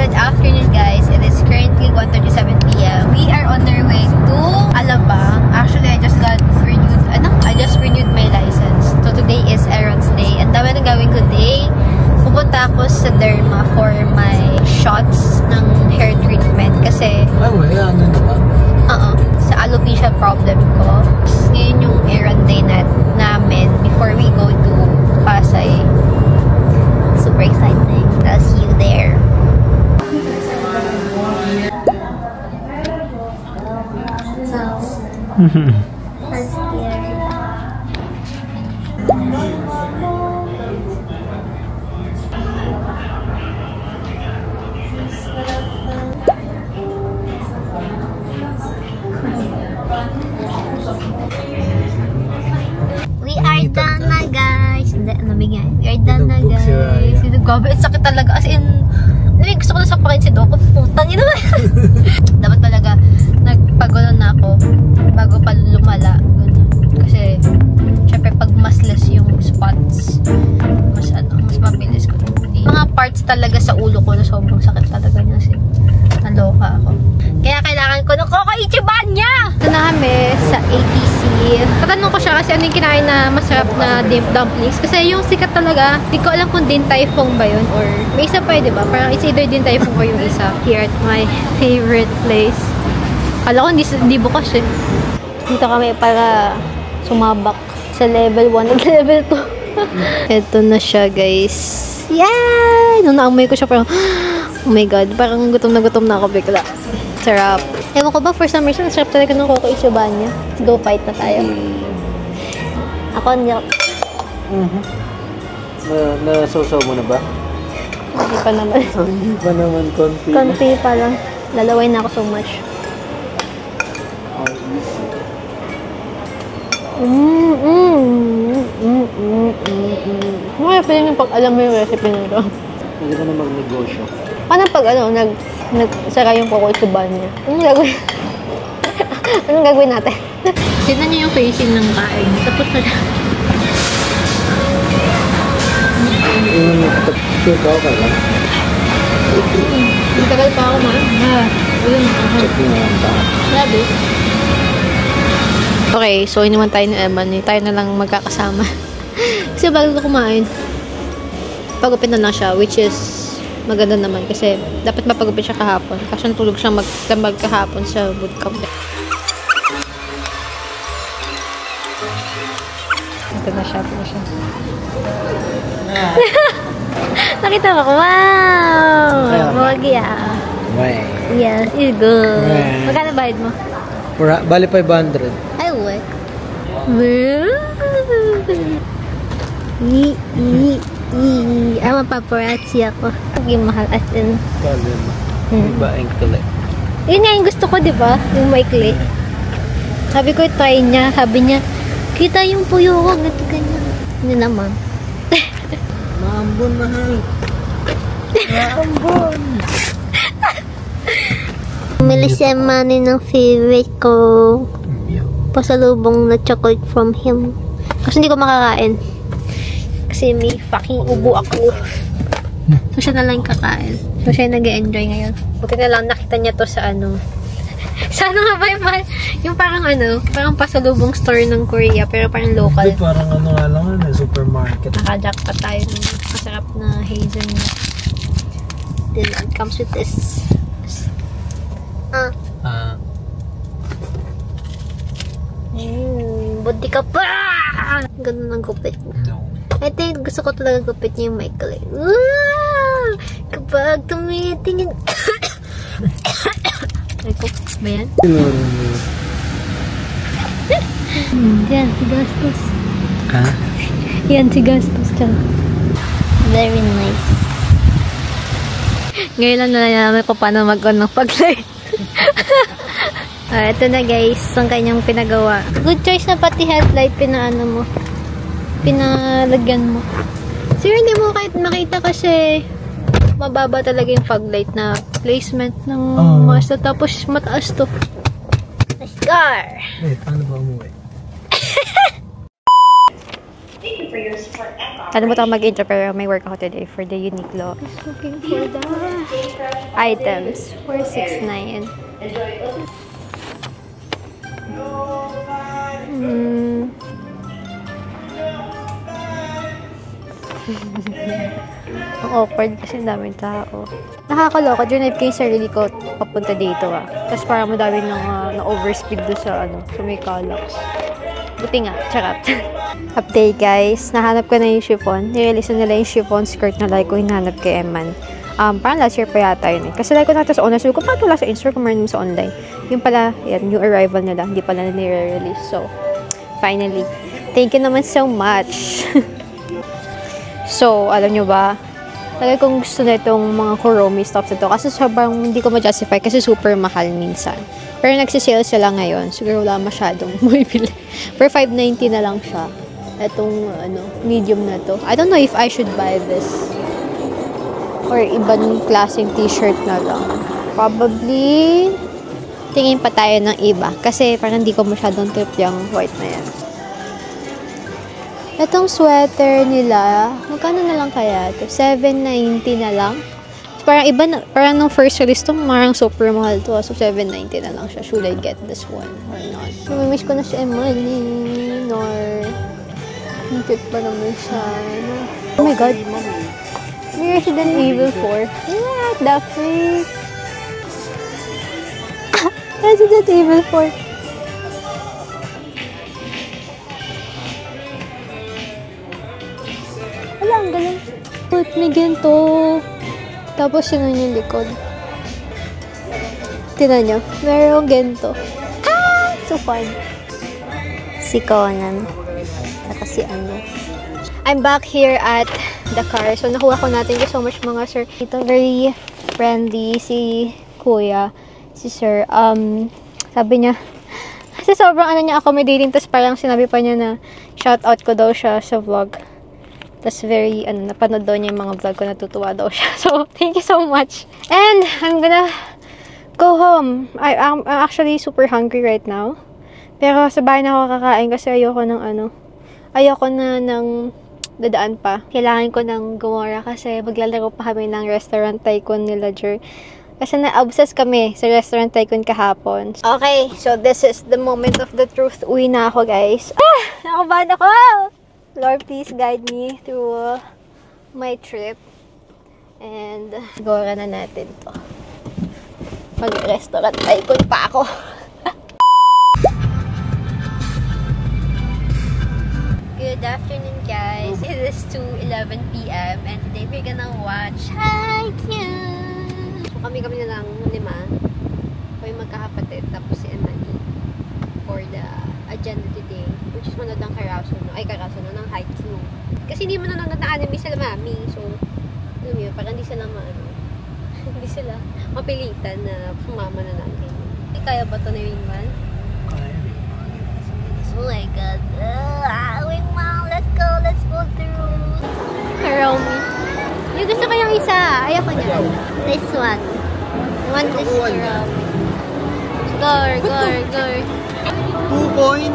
Good afternoon, guys. It is currently 1:37 p.m. We are on our way to Alabang. Actually, I just renewed my license. So today is errands day. Ang dami nang gawin ko today. Pupunta ako sa Derma for my shots ng hair treatment kasi sa alopecia problem ko. Ngayon yung errand day namin before we go to Pasay. Super exciting. I'll see you there. That's scary. We are done na, guys. Hindi, nabigyan. We are done na, guys. Gabi, sakit talaga. As in, gusto ko na sapakin si Doc. Putang ina. Dapat talaga, nagpagulo na ako bago pa lumala. Kasi, syempre, pag mas less yung spots, mas mabilis ko. Mga parts talaga sa ulo ko na sobrang sakit talaga niya. Kasi, naloka ako. Kaya kailangan ko ng Coco Ichiban niya! Ito na kami sa ATC. Tatanong ko siya kasi ano yung kinain na masarap na dumplings. Kasi yung sikat talaga, hindi ko alam kung Din Tai Fung ba yun or may isa pa diba? Parang it's either Din Tai Fung or yung isa. Here at my favorite place. Kala ko hindi bukas eh. Dito kami para sumabak sa level 1 at level 2. Ito na siya, guys. Yay! Nung naamoy ko siya parang oh my god, parang gutom na ako bigla. Sarap. Ewan ko ba, for some reason, sarap talaga ng Coco Ichiban niya. Let's go fight na tayo. Ako, nyak. Nasasaw mo na ba? Hindi pa naman. Hindi pa naman, konti. Konti pa lang. Lalaway na ako so much. Mga feeling yung pag alam mo yung recipe nito. Pwede ka na mag-negosyo. Paano pag nagsara yung Coco Ichiban niya? Anong gagawin? Anong gagawin natin? Tignan niyo yung facing ng kain. Tapos na lang. Sure ka okay lang? Matagal pa ako man. Grabe. Okay, so inuman tayo ni Eman. Tayo na lang magkakasama. Kasi bago ko kumain, pagupit na lang siya, which is maganda naman kasi dapat mapagupit siya kahapon. Kasi natulog siya magdambag kahapon sa bootcamp. Ito na siya. Nakita mo ko? Wow! Pogi ah. Yes, it's good. Magkano bayad mo? Bali 500. I like. Paparazzi ako. Yung mahal as in. Iba ang kulit. Yun nga yung gusto ko, di ba? Yung maikli. Sabi ko, try niya. Sabi niya, kita yung puyo ko. Ganito ganyan. Yun naman. Maambon, mahal. Maambon. Umili si Emani ng favorite ko. Pasalubong na chocolate from him. Kasi hindi ko makakain. Kasi may fucking ubo ako. So, siya na lang kakain. So, siya nag-enjoy ngayon. Buti na lang nakita niya to sa sa nga ba yung parang parang pasalubong store ng Korea, pero parang local. Hindi, parang nga lang supermarket. Naka-jackpot tayo ng masarap na hazelnut. Then, it comes with this. Buti ka pa! Ganun ang gupit mo. No. I think gusto ko talaga gupit niya yung Michael. Kapag tumitingin... Ay, cooks ba yan? Yan, si Gastos. Yan, si Gastos. Very nice. Ngayon lang nalaman ko paano mag-on ng pag-light. Ito na guys, ang kanyang pinagawa. Good choice na pati headlight pinalagyan mo. Sir, hindi mo kahit makita kasi mababa talaga yung fog light na placement ng Mazda. Tapos mataas to. Nice car! Wait, paano ba umuwi? Kalimutan ko mag-intro pero may work ako today for the Uniqlo. I was looking for that. items. 469. Ang awkward kasi daming tao. Nakakaloko, drive ko yung sarili ko papunta dito Tapos parang madami nang na-overspeed doon sa sa may Calax. Buti nga, charot. Update guys, nahanap ko na yung chiffon. Nirelease na nila yung chiffon skirt na like ko hinahanap kay Eman. Parang last year pa yata yun Kasi like ko natin sa online. Sabi ko, paano wala sa Instagram or sa online? Yung pala, yan, yung arrival nila. Hindi pala na nire-release. So, finally. Thank you naman so much. So, alam nyo ba? Talaga kong gusto na itong mga Kuromi stuff na to. Kasi sobrang hindi ko ma-justify kasi super mahal minsan. Pero nagsisale sila ngayon. Siguro wala masyadong bumibili. For 590 na lang siya. Itong medium na to. I don't know if I should buy this. Or ibang klaseng t-shirt na lang. Probably tingin pa tayo ng iba. Kasi parang hindi ko masyadong trip yung white na yan. Itong sweater nila, magkano na lang kaya ito? 790 na lang. So, parang iba na, parang nung first release to, parang super mahal to. So, 790 na lang siya. Should I get this one or not? Namimiss ko na si Emily. Nor, ang cute pa naman siya. Oh my God. May Resident Evil 4. Yeah, the freak. Resident Evil 4. Ang galing. Put me ginto. Tapos yun yung likod. Tignan nyo. Merong ginto. Ah! So fun. Si Conan. Saka si I'm back here at the car. So, nakuha ko natin. Thank you so much mga sir. Ito, very friendly si kuya. Si sir. Sabi niya, kasi sobrang niya accommodating. Tapos parang sinabi pa niya na shoutout ko daw siya sa vlog. Tapos very, napanood daw niya yung mga vlog ko, natutuwa daw siya. So, thank you so much. And, I'm gonna go home. I'm actually super hungry right now. Pero sa bahay na ako kakain kasi ayoko na ng dadaan pa. Kailangan ko ng Gomora kasi maglalaro pa kami ng restaurant tycoon nila, Jer. Kasi na-obsess kami sa restaurant tycoon kahapon. Okay, so this is the moment of the truth. Uwi na ako, guys. Nakabahan ako! Lord, please guide me through my trip. And, gora na natin to. Mag-restaurant tycoon pa ako. Good afternoon, guys. It is 2:11 p.m. and today we're gonna watch Haikyuu. So, kami na lang 5. Kami magkakapatid. Tapos si Emily for the agenda today. Which is manood ng Karasuno ng Haikyuu. Kasi hindi mo nanonood na anime sila mami. So, alam mo yun, parang hindi sila hindi sila mapilitan na sumama na natin. Hindi kaya ba ito na Wingman? Kaya. Oh my God. Wingman, let's go through. Karomi. Yung gusto ko yung isa. Ayoko niya. This one. I want this Karomi. Go. 2 coin.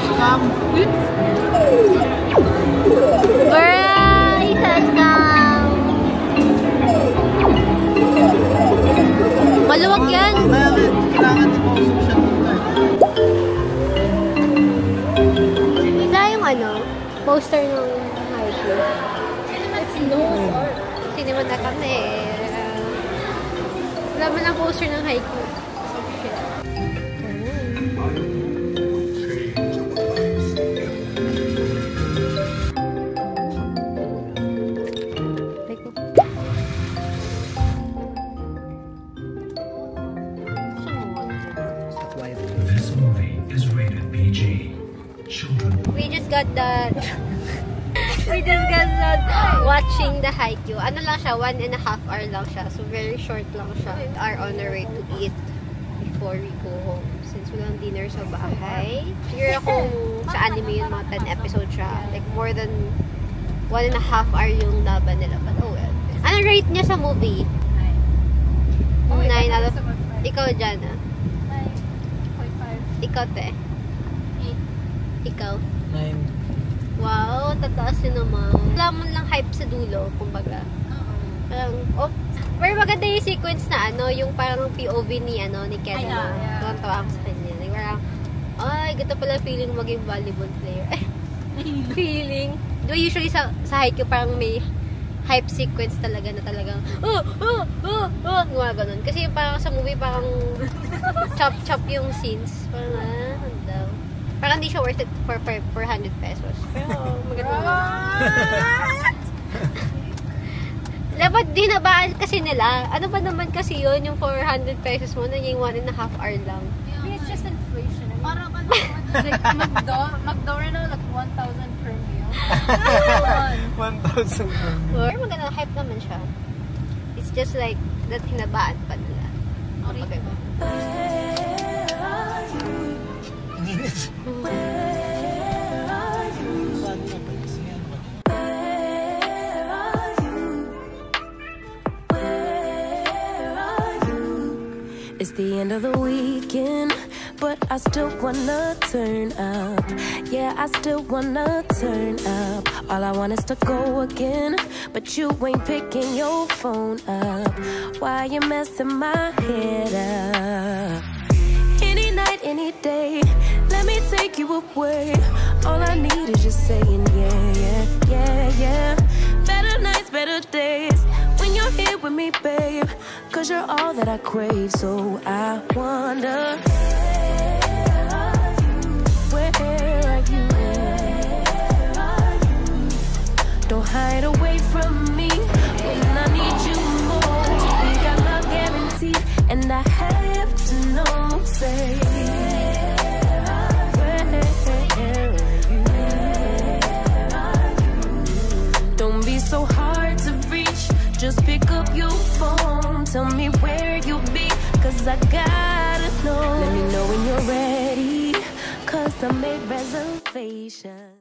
Scam. Bruh, isa scam. Maluwag yan. Kailangan di mo social media. Isa yung poster ng Haikyuu. Sinimod na kami. Wala man ang poster ng Haikyuu. We just got done watching the Haikyuu. Ano lang siya, 1.5 hour lang siya. So, very short lang siya. We are on our way to eat before we go home. Since walang dinner sa bahay. Siguro kung sa anime yun, mga 10 episodes siya. Like, more than 1.5 hour yung laban nila. But, oh well. Ano rate niya sa movie? 9 out of... Ikaw, Jana? 9.5. Ikaw, te? 8. Ikaw? 9. Wow, tataas yun naman. Wala mo lang hype sa dulo, kumbaga. Parang, oh, Pero maganda yung sequence na yung parang POV ni Ken. Tuwan-tuwa ako sa kanya. Like, parang, ay, ganda pala feeling maging volleyball player. Feeling. Diba usually sa height ko parang may hype sequence talaga na talagang gumaganon. Kasi parang sa movie parang chop-chop yung scenes. Parang ano daw. Parang hindi siya worth it for 400 pesos. Pero maganda naman. Dapat dinabaan kasi nila. Ano ba naman kasi yun, yung 400 pesos mo na yung 1.5 hour lang. It's just inflation. Parang like McDo rin na like 1,000 per meal. 1,000 per meal. Or maganda, hype naman siya. It's just like that hinabaan pa nila. Maganda. It's the end of the weekend, but I still wanna turn up. Yeah, I still wanna turn up. All I want is to go again, but you ain't picking your phone up. Why you messing my head up? Any night, any day, let me take you away. All I need is just saying yeah, yeah, yeah, yeah. Better nights, better days, when you're here with me, babe. 'Cause you're all that I crave, so I wonder, where are you? Don't hide away from me when I need you most. We got love guaranteed, and I have to know, say, where are you? Don't be so hard to reach, just pick up your phone. Tell me where you'll be, 'cause I gotta know. Let me know when you're ready, 'cause I made reservations.